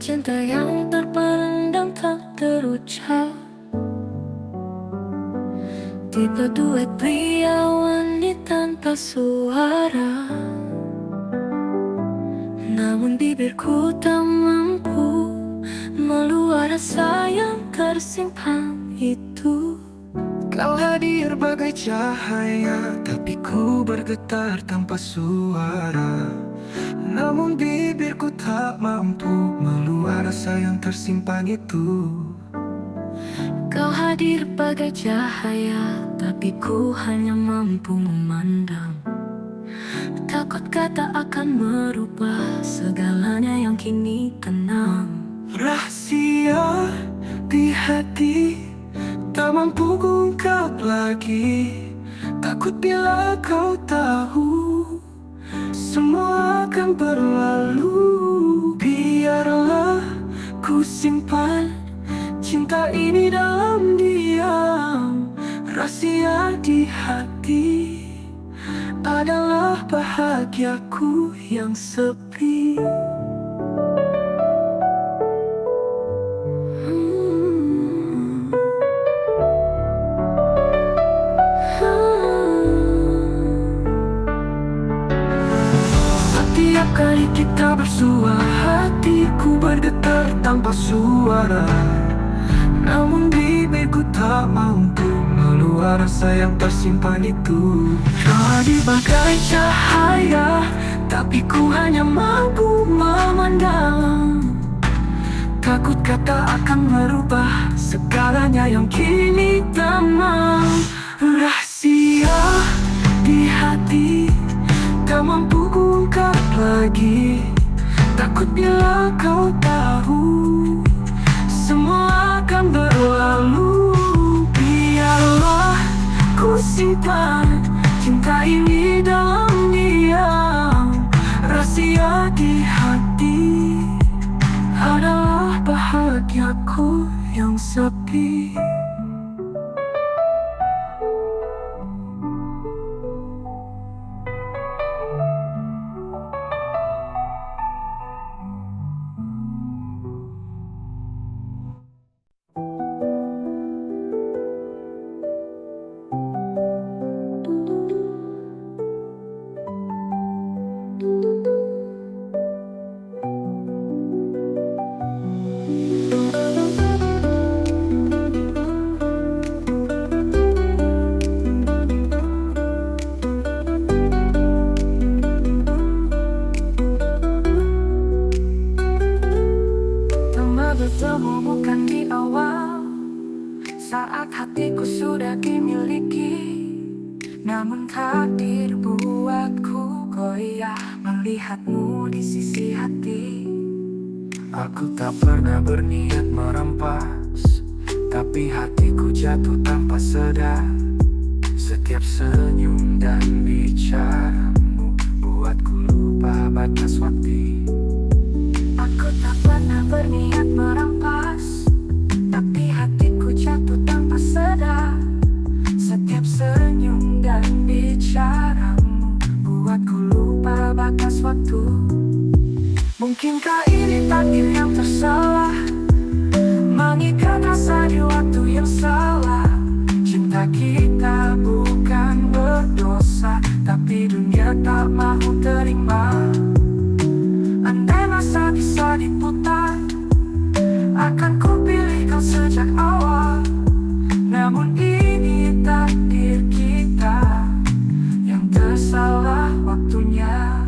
cinta yang terpendam tak terucap. Tipe duet pria wanita tanpa suara, namun bibirku tak mampu meluap rasa yang tersimpan itu. Kau hadir bagai cahaya, tapi ku bergetar tanpa suara. Namun bibirku tak mampu meluap rasa yang tersimpan itu. Kau hadir bagai cahaya, tapi ku hanya mampu memandang. Takut kata akan merubah segalanya yang kini tenang. Rahasia di hati tak mampu kuungkap lagi. Takut bila kau tahu semua akan berlalu. Biarlah ku simpan cinta ini dalam diam. Rahasia di hati adalah bahagiaku yang sepi. Setiap kali kita bersua, hatiku bergetar tanpa suara. Namun bibirku tak mampu meluap rasa yang tersimpan itu. Kau hadir bagai cahaya, tapi ku hanya mampu memandang. Takut kata akan merubah segalanya yang kini tenang. Rahasia di hati tak mampu kuungkap lagi. Takut bila kau tahu semua akan berlalu. Biarlah ku simpan cinta ini dalam diam. Rahasia di hati adalah bahagiaku yang sepi. Bertemu bukan di awal, saat hatiku sudah dimiliki. Namun takdir buatku goyah melihatmu di sisi hati. Aku tak pernah berniat merampas, tapi hatiku jatuh tanpa sadar. Setiap senyum dan bicaramu buatku lupa batas waktu. Aku tak pernah berniat merampas, tapi hatiku jatuh tanpa sadar. Setiap senyum dan bicaramu buatku lupa batas waktu. Mungkinkah ini takdir yang tersalah, mengikat rasa di waktu yang salah. Cinta kita bukan berdosa, tapi dunia tak mau terima. Andai masa bisa diputar, akan ku pilih kau sejak awal. Namun ini takdir kita yang tersalah waktunya.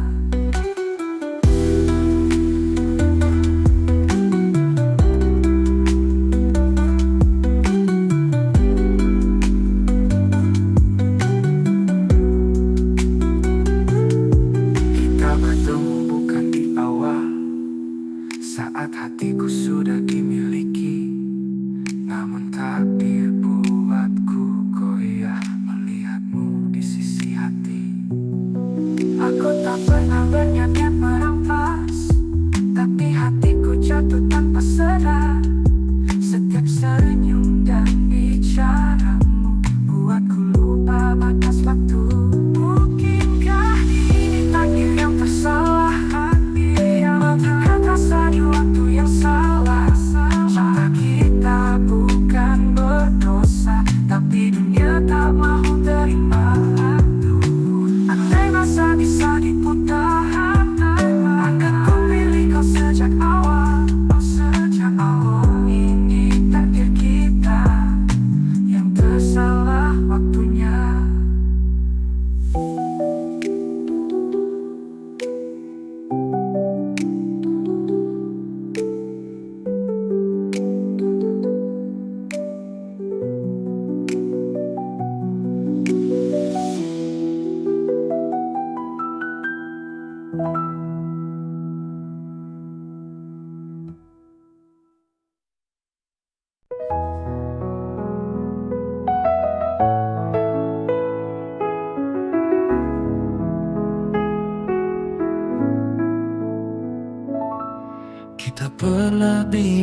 Saat hatiku sudah dimiliki, namun takdir buatku goyah melihatmu di sisi hati. Aku tak pernah berniat merampas, tapi hatiku jatuh tanpa sadar. Setiap senyum dan bicaramu buatku lupa batas waktu. Mungkinkah ini takdir yang tersalah, hati yang mengikat rasa di waktu yang salah.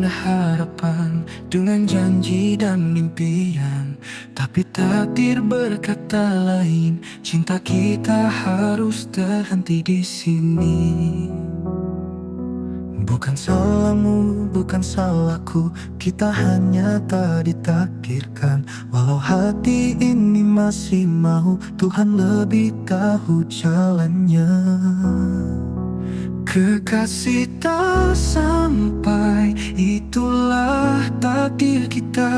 harapan dengan janji dan impian, tapi takdir berkata lain. Cinta kita harus terhenti di sini. Bukan salahmu, bukan salahku, kita hanya tak ditakdirkan. Walau hati ini masih mau, Tuhan lebih tahu jalannya. Kekasih tak sampai, itulah takdir kita.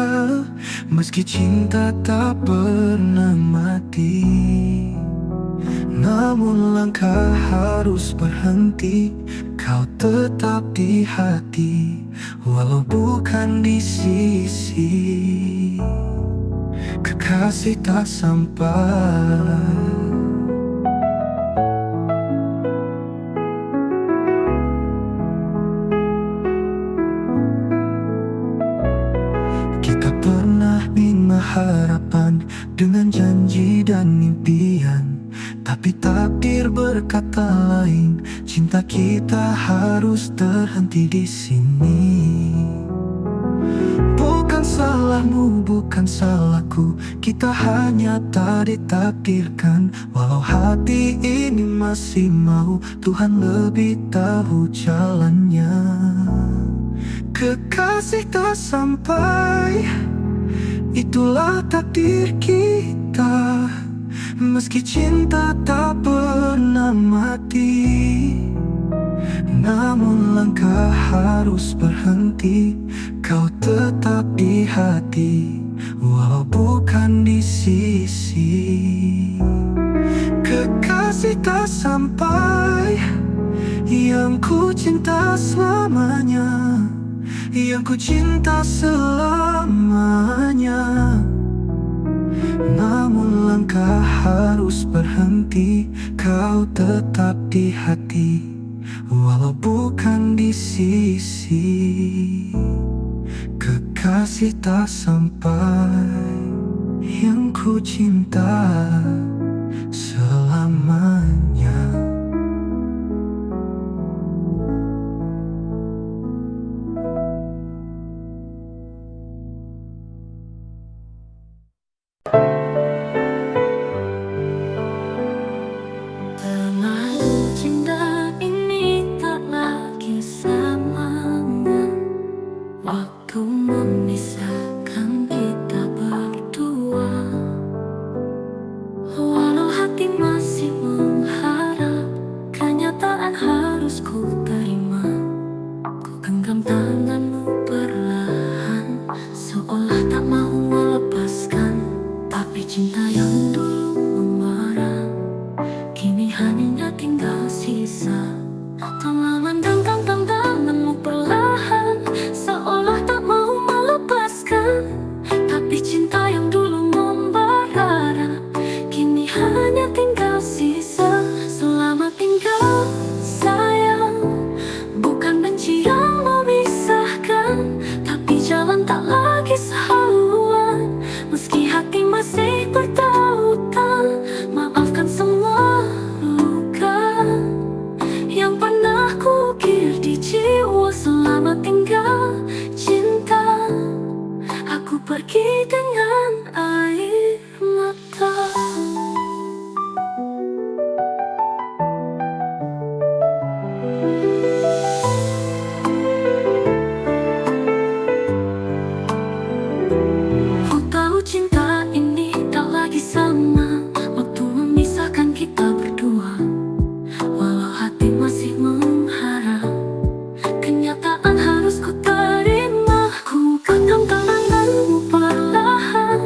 Meski cinta tak pernah mati, namun langkah harus berhenti. Kau tetap di hati, walau bukan di sisi. Kekasih tak sampai. Kita pernah bina harapan dengan janji dan impian, tapi takdir berkata lain. Cinta kita harus terhenti di sini. Bukan salahmu, bukan salahku, kita hanya tak ditakdirkan. Walau hati ini masih mau, Tuhan lebih tahu jalannya. Kekasih tak sampai, itulah takdir kita. Meski cinta tak pernah mati, namun langkah harus berhenti. Kau tetap di hati, walau bukan di sisi. Kekasih tak sampai, yang ku cinta selamanya, yang ku cinta selamanya. Namun langkah harus berhenti. Kau tetap di hati, walau bukan di sisi. Kekasih tak sampai, yang ku cinta selamanya. Cinta ini tak lagi selamanya. Waktu memisahkan kita berdua. Walau hati masih mengharap, kenyataan harus ku terima. Ku genggam tanganmu perlahan, seolah tak mau melepaskan. Tapi cinta yang dulu memarah, kini hanya tinggal sisa. Telah mendengkam tanganmu perlahan, seolah tak mau melepaskan. Tapi cinta yang dulu membara, kini hanya tinggal sisa. Selamat tinggal sayang, bukan benci yang memisahkan, tapi jalan tak lagi sehaluan. Meski hati masih bertautan, maafkan semua luka yang pernah kukir di jiwa. Selamat tinggal cinta, aku pergi dengan air mata. Ku tahu cinta ini tak lagi sama, waktu memisahkan kita berdua. Walau hati masih mengharap, kenyataan harus ku terima. Ku genggam tanganmu perlahan,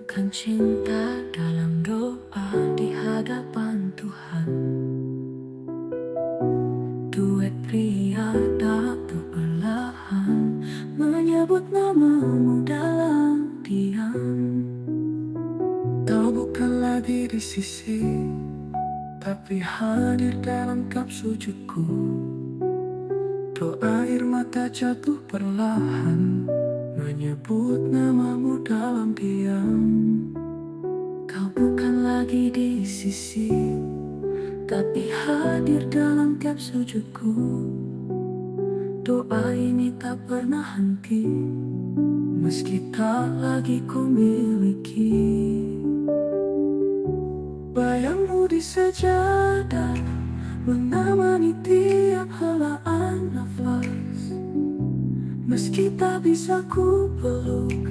Satukan cinta dalam doa di hadapan Tuhan. Duet pria tak perlahan menyebut namamu dalam diam. Kau bukan lagi di sisi, tapi hadir dalam kap sujudku. Doa air mata jatuh perlahan menyebut namamu dalam diam. Kau bukan lagi di sisi, tapi hadir dalam kap sujudku. Doa ini tak pernah henti, meski tak lagi ku miliki. Bayangmu di sejadah menemani tiap helaan nafas. Meski tak bisa ku peluk,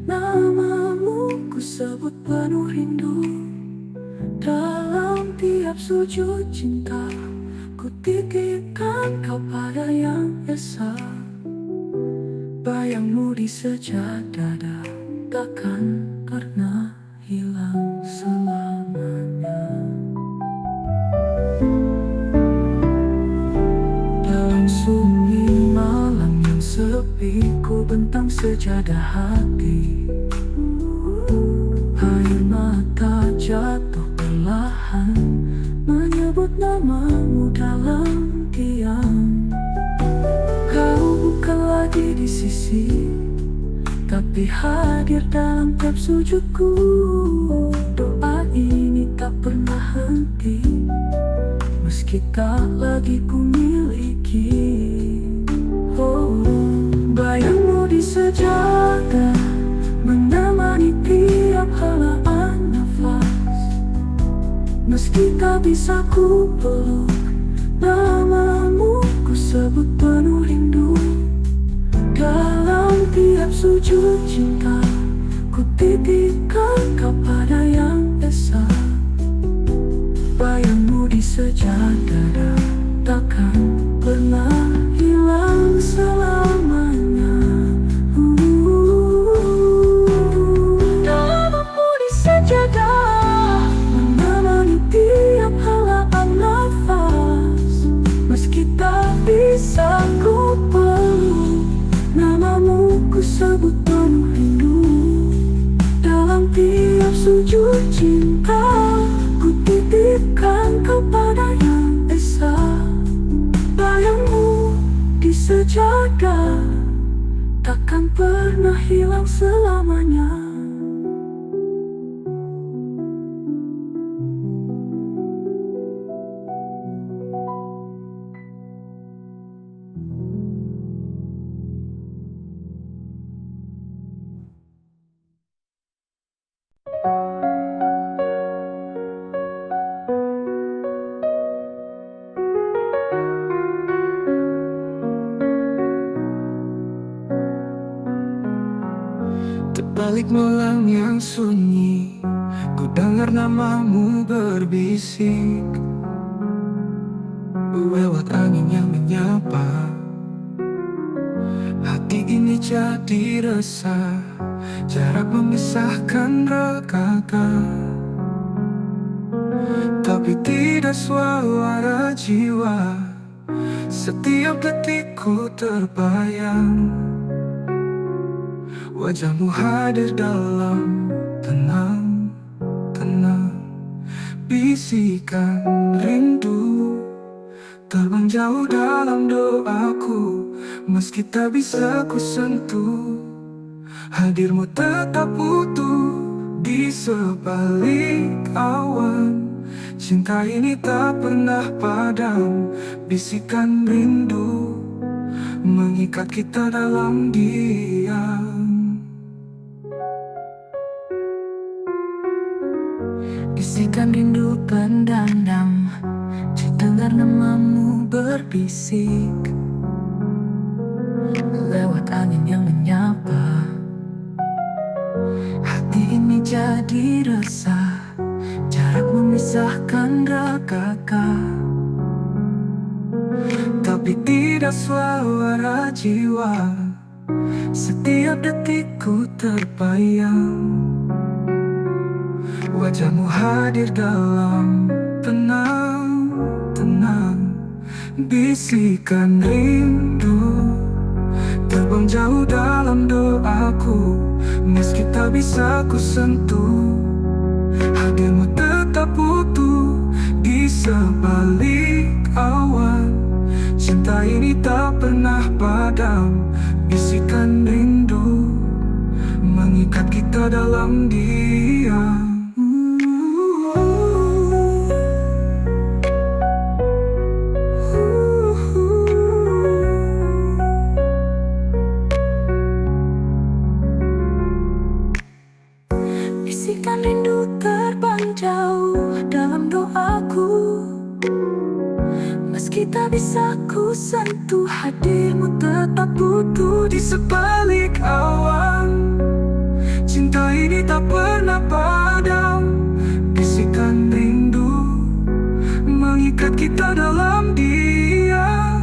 namamu ku sebut penuh rindu. Dalam tiap sujud cinta, ku titipkan kau pada yang esa. Bayangmu di sejadah Takkan pernah hilang selamanya. dalam sunyi malam yang sepi, ku bentang sejadah hati. Air mata jatuh perlahan menyebut namamu dalam diam. Kau bukan lagi di sisi, Tapi hadir dalam tiap sujudku. Doa ini tak pernah henti, meski tak lagi ku miliki. Oh, bayangmu di sejadah menemani tiap helaan nafas. Meski tak bisa ku peluk, namamu ku sebut penuh rindu. Dalam tiap sujud cinta, ku titipkan kau pada yang esa. bayangmu di sejadah Takkan pernah hilang selamanya. Namamu di sejadah menemani tiap helaan nafas. Meski tak bisa ku peluk, namamu ku sebut penuh rindu. Dalam tiap sujud cinta, ku titipkan kau pada yang esa. Bayangmu di sejadah takkan pernah hilang selamanya. Terbalik malam yang sunyi, ku dengar namamu berbisik lewat angin yang menyapa. Hati ini jadi resah, jarak memisahkan regakan. Tapi tidak suara jiwa, setiap detikku terbayang. Wajahmu hadir dalam tenang, bisikan rindu terbang jauh dalam doaku. Meski tak bisa ku sentuh, hadirmu tetap utuh di sebalik awan. Cinta ini tak pernah padam, bisikan rindu mengikat kita dalam diam. Bisikan rindu pendandam, dengar namamu berbisik lewat angin yang menyapa. Hati ini jadi resah, jarak memisahkan ragaka. Tapi tidak suara jiwa, setiap detikku terbayang. Wajahmu hadir dalam tenang bisikan rindu terbang jauh dalam doaku. Meski tak bisa ku sentuh, hadirmu tetap utuh di sebalik awan. Cinta ini tak pernah padam, bisikan rindu mengikat kita dalam diam. Bisikan rindu terbang jauh dalam doaku. Meski tak bisa ku sentuh, hadirmu tetap utuh di sebalik awan. Cinta ini tak pernah padam, bisikan rindu mengikat kita dalam diam.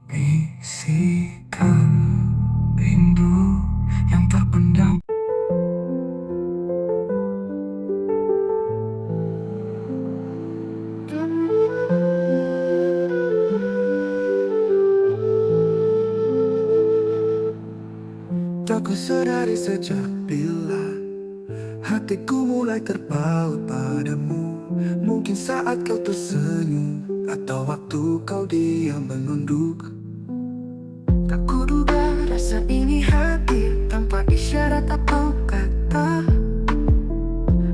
Bisikan rindu yang terpendam. Tak kusadari sejak bila hatiku mulai terpaut padamu. Mungkin saat kau tersenyum, atau waktu kau diam menunduk. Tak kuduga rasa ini hadir tanpa isyarat atau kata.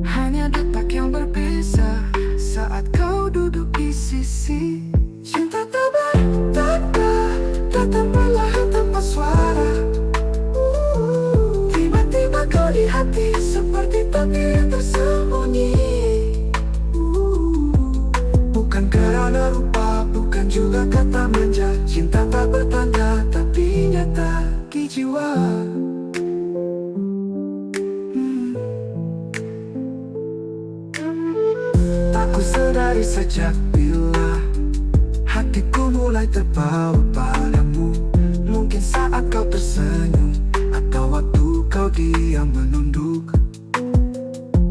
Hanya detak yang berbeza saat kau duduk di sisi. Cinta tak bertanda, datang perlahan tanpa suara. Tiba-tiba kau di hati seperti takdir yang tersembunyi. Bukan karena rupa, bukan juga kata manja. Cinta tak bertanda, tapi nyata di jiwa. Tak kusadari sejak bila hatiku mulai terpaut padamu. Mungkin saat kau tersenyum, atau waktu kau diam menunduk.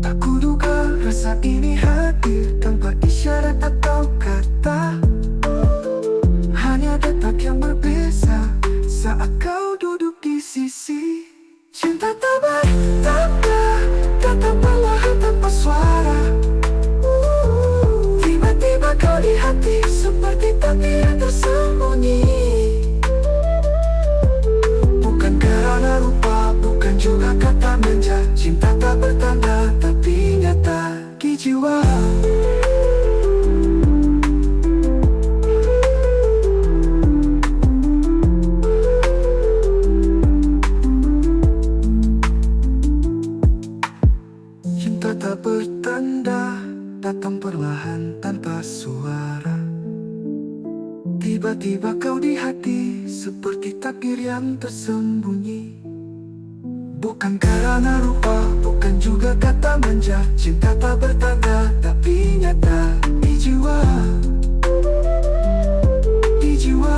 Tak kuduga rasa ini hadir tanpa isyarat atau kata. Hanya detak yang berbeza saat kau duduk di sisi. Cinta tak bertanda, datang perlahan tanpa suara. Tiba-tiba kau di hati seperti takdir yang tersembunyi. Bukan karena rupa, bukan juga kata manja. Cinta tak bertanda, tapi nyata di jiwa. Cinta tak bertanda, datang perlahan tanpa suara. Tiba-tiba kau di hati seperti takdir yang tersembunyi. Bukan karena rupa, bukan juga kata manja. Cinta tak bertanda, tapi nyata di jiwa. Di jiwa.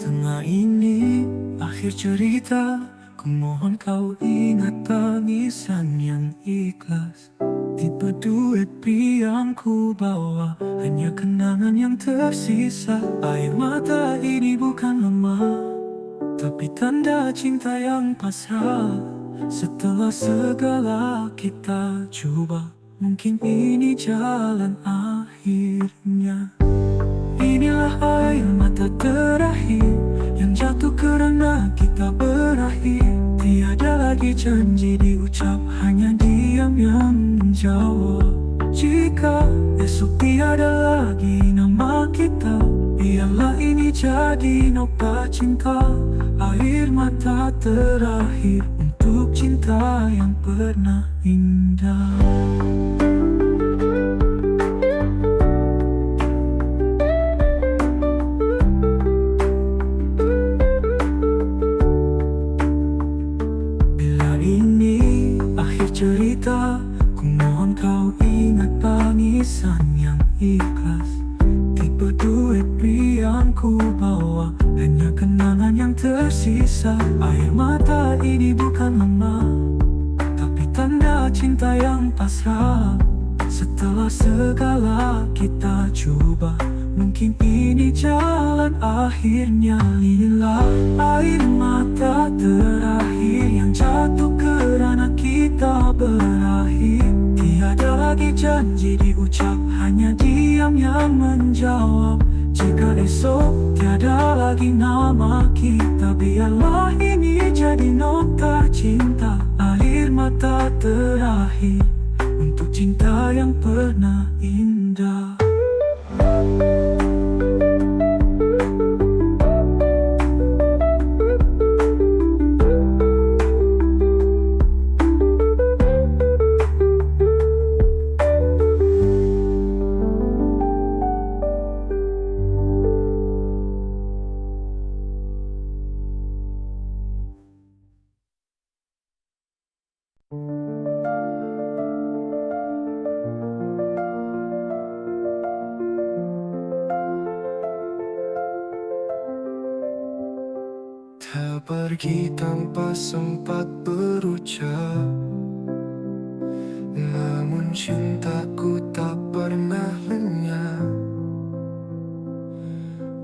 Tengah ini akhir cerita, ku mohon kau ingat tangisan yang ikhlas. Tipe duet yang ku bawa, hanya kenangan yang tersisa. Air mata ini bukan lemah, tapi tanda cinta yang pasrah. Setelah segala kita coba, mungkin ini jalan akhirnya. Inilah air mata terakhir yang jatuh karena kita berakhir. Tiada lagi janji diucap, hanya diam yang menjawab. Jika esok tiada lagi nama kita, biarlah ini jadi nota cinta, air mata terakhir untuk cinta yang pernah indah. Bila ini akhir cerita, ku mohon kau ingat tangisan yang ikhlas. Tipe duit yang ku bawa, hanya kenangan yang tersisa. Air mata ini bukan lemah, tapi tanda cinta yang pasrah. Setelah segala kita coba, mungkin ini jalan akhirnya. Inilah air mata terakhir yang jatuh kerana kita berakhir. Tiada lagi janji diucap, hanya diam yang menjawab. Jika esok tiada lagi nama kita, biarlah ini jadi nota cinta. Air mata terakhir untuk cinta yang pernah indah. Tak pergi tanpa sempat berucap, namun cintaku tak pernah lenyap.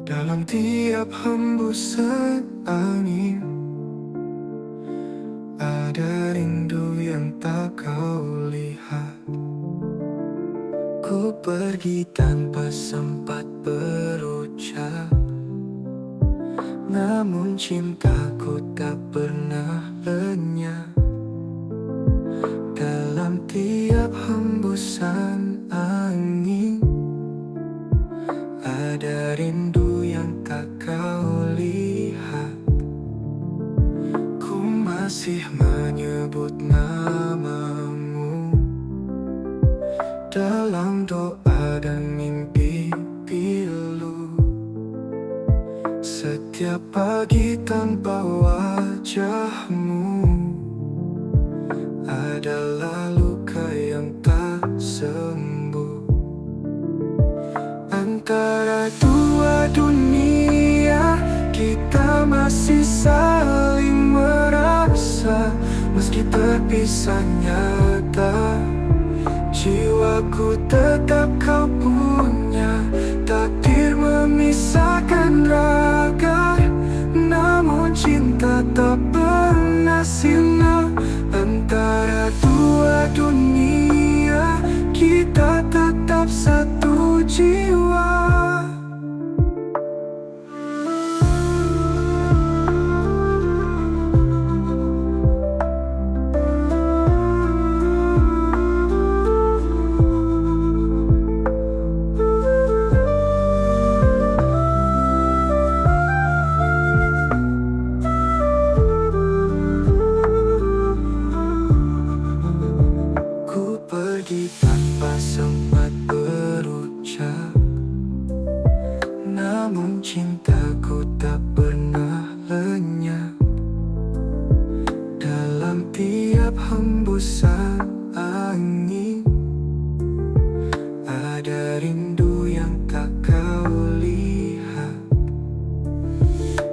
Dalam tiap hembusan angin, ada rindu yang tak kau lihat. Ku pergi tanpa sempat berucap, namun cintaku tak pernah lenyap. Dalam tiap hembusan angin, ada rindu yang tak kau lihat. Ku masih menyebut namamu dalam doa dan mimpi pilu. Setiap pagi tanpa wajahmu adalah luka yang tak sembuh. Antara dua dunia, kita masih saling merasa. Meski terpisah nyata, jiwaku tetap kau punya. Takdir memisahkan raga, namun cinta tak pernah sirna. Antara dua dunia, kita tetap satu jiwa. Pergi tanpa sempat berucap, namun cintaku tak pernah lenyap. Dalam tiap hembusan angin, ada rindu yang tak kau lihat.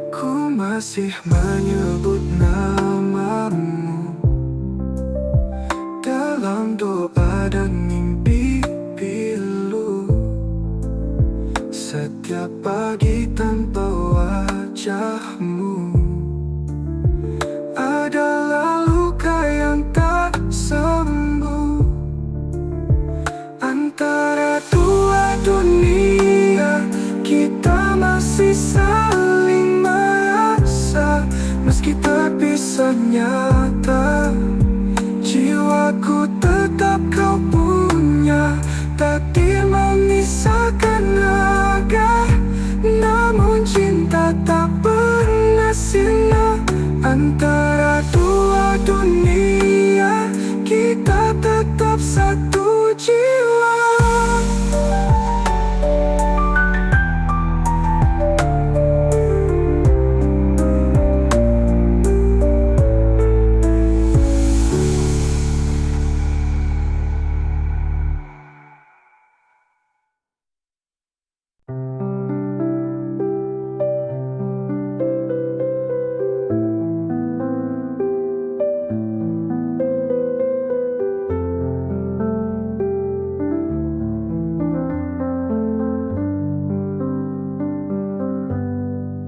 Ku masih menyebut namamu dalam doa dan mimpi pilu. Setiap pagi tanpa wajahmu adalah luka yang tak sembuh. Antara dua dunia, kita masih saling merasa. Meski terpisah nyata, jiwaku tetap kau punya. Takdir memisahkan raga, namun cinta antara dua dunia, kita tetap satu jiwa.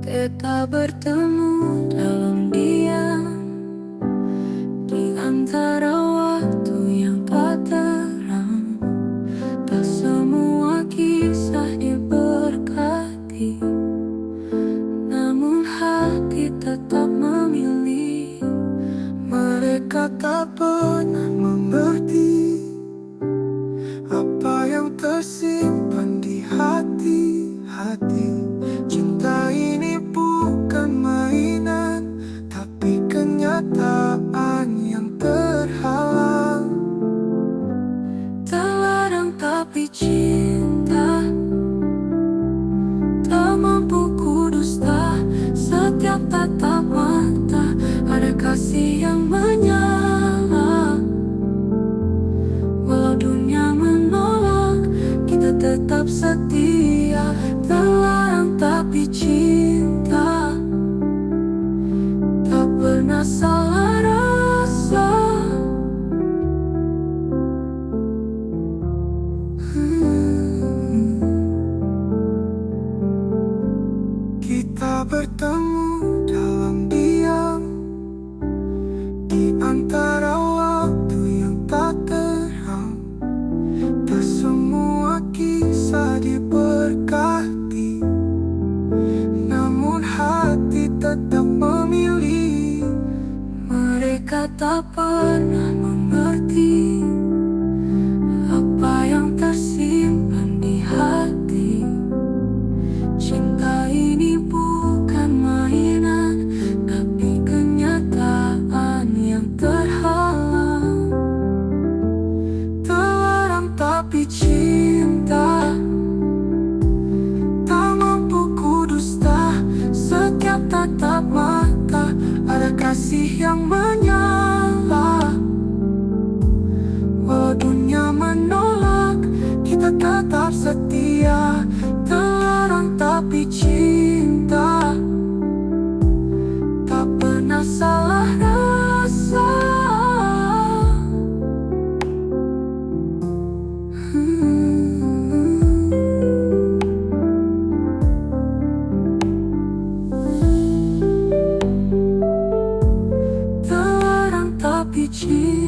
Kita bertemu dalam diam di antara waktu yang tak terang. Tak semua kisah diberkati, namun hati tetap memilih. Mereka tak pernah mengerti apa yang tersimpan di hati-hati. Cinta ini bukan mainan, tapi kenyataan yang terhalang. Terlarang tapi cinta, tak mampu kudusta. Setiap tatap mata ada kasih yang menyala. Walau dunia menolak, kita tetap setia. Terlarang tapi cinta, tak pernah salah rasa. Kita bertemu dalam diam di antara waktu yang tak terang. Tak semua kisah diberkati, namun hati tetap memilih. Mereka tak pernah mengerti apa yang tersimpan di hati. Cinta ini bukan mainan, tapi kenyataan yang terhalang. Terlarang tapi cinta, tak mampu kudusta. Setiap tatap mata ada kasih yang menyala. Walau dunia menolak, kita tetap setia. Terlarang tapi cinta, tak pernah salah rasa. Terlarang tapi cinta.